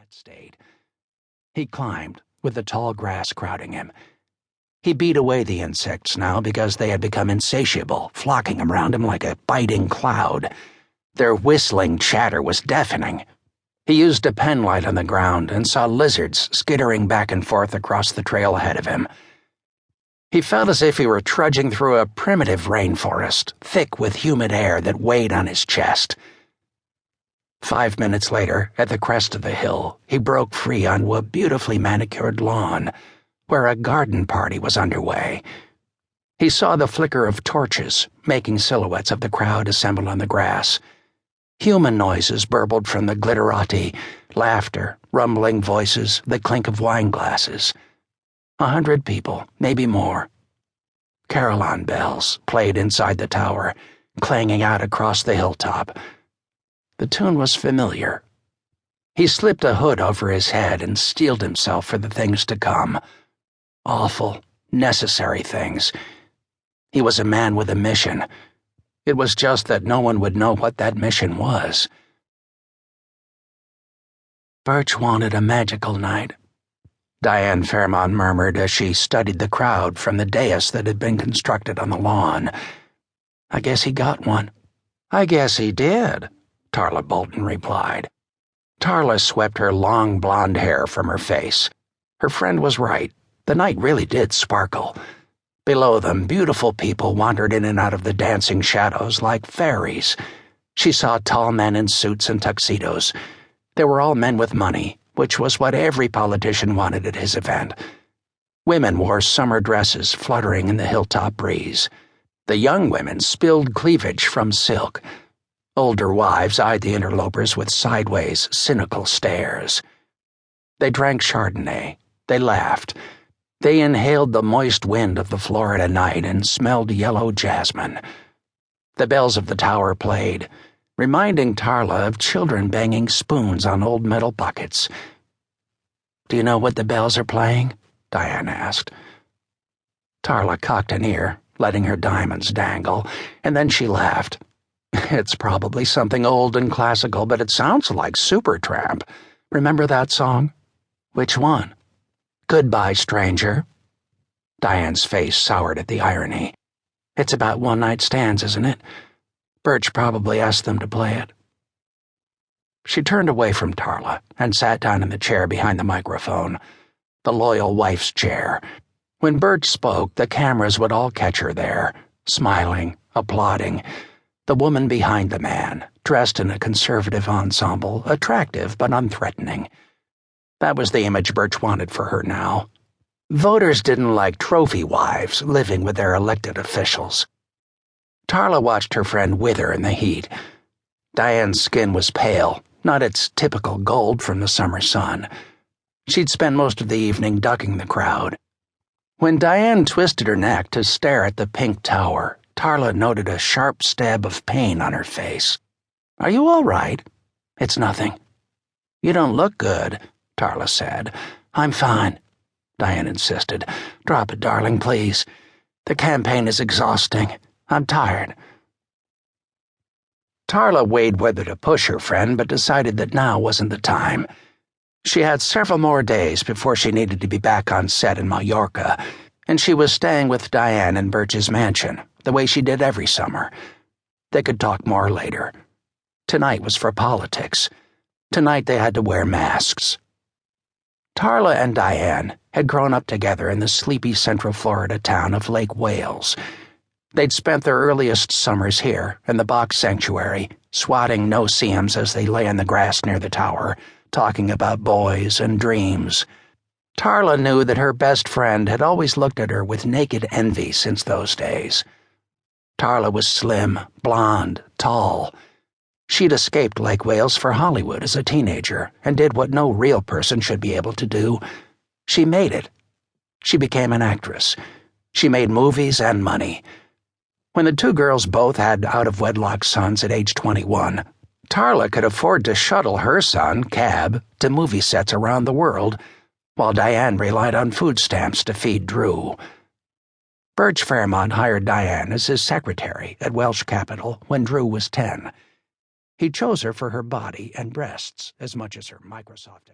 that state. He climbed, with the tall grass crowding him. He beat away the insects now because they had become insatiable, flocking around him like a biting cloud. Their whistling chatter was deafening. He used a penlight on the ground and saw lizards skittering back and forth across the trail ahead of him. He felt as if he were trudging through a primitive rainforest, thick with humid air that weighed on his chest. 5 minutes later, at the crest of the hill, he broke free onto a beautifully manicured lawn, where a garden party was underway. He saw the flicker of torches, making silhouettes of the crowd assembled on the grass. Human noises burbled from the glitterati, laughter, rumbling voices, the clink of wine glasses. 100 people, maybe more. Carillon bells played inside the tower, clanging out across the hilltop. The tune was familiar. He slipped a hood over his head and steeled himself for the things to come. Awful, necessary things. He was a man with a mission. It was just that no one would know what that mission was. Birch wanted a magical night, Diane Fairmont murmured as she studied the crowd from the dais that had been constructed on the lawn. I guess he got one. I guess he did, Tarla Bolton replied. Tarla swept her long blonde hair from her face. Her friend was right. The night really did sparkle. Below them, beautiful people wandered in and out of the dancing shadows like fairies. She saw tall men in suits and tuxedos. They were all men with money, which was what every politician wanted at his event. Women wore summer dresses fluttering in the hilltop breeze. The young women spilled cleavage from silk. Older wives eyed the interlopers with sideways, cynical stares. They drank Chardonnay. They laughed. They inhaled the moist wind of the Florida night and smelled yellow jasmine. The bells of the tower played, reminding Tarla of children banging spoons on old metal buckets. Do you know what the bells are playing? Diane asked. Tarla cocked an ear, letting her diamonds dangle, and then she laughed. It's probably something old and classical, but it sounds like Supertramp. Remember that song? Which one? Goodbye, stranger. Diane's face soured at the irony. It's about one-night stands, isn't it? Birch probably asked them to play it. She turned away from Tarla and sat down in the chair behind the microphone, the loyal wife's chair. When Birch spoke, the cameras would all catch her there, smiling, applauding. The woman behind the man, dressed in a conservative ensemble, attractive but unthreatening. That was the image Birch wanted for her now. Voters didn't like trophy wives living with their elected officials. Tarla watched her friend wither in the heat. Diane's skin was pale, not its typical gold from the summer sun. She'd spent most of the evening ducking the crowd. When Diane twisted her neck to stare at the pink tower, Tarla noted a sharp stab of pain on her face. Are you all right? It's nothing. You don't look good, Tarla said. I'm fine, Diane insisted. Drop it, darling, please. The campaign is exhausting. I'm tired. Tarla weighed whether to push her friend, but decided that now wasn't the time. She had several more days before she needed to be back on set in Mallorca, and she was staying with Diane in Birch's mansion, the way she did every summer. They could talk more later. Tonight was for politics. Tonight they had to wear masks. Tarla and Diane had grown up together in the sleepy Central Florida town of Lake Wales. They'd spent their earliest summers here, in the box sanctuary, swatting no-see-ums as they lay in the grass near the tower, talking about boys and dreams. Tarla knew that her best friend had always looked at her with naked envy since those days. Tarla was slim, blonde, tall. She'd escaped Lake Wales for Hollywood as a teenager and did what no real person should be able to do. She made it. She became an actress. She made movies and money. When the two girls both had out-of-wedlock sons at age 21, Tarla could afford to shuttle her son, Cab, to movie sets around the world, while Diane relied on food stamps to feed Drew. Birch Fairmont hired Diane as his secretary at Welsh Capital when Drew was 10. He chose her for her body and breasts as much as her Microsoft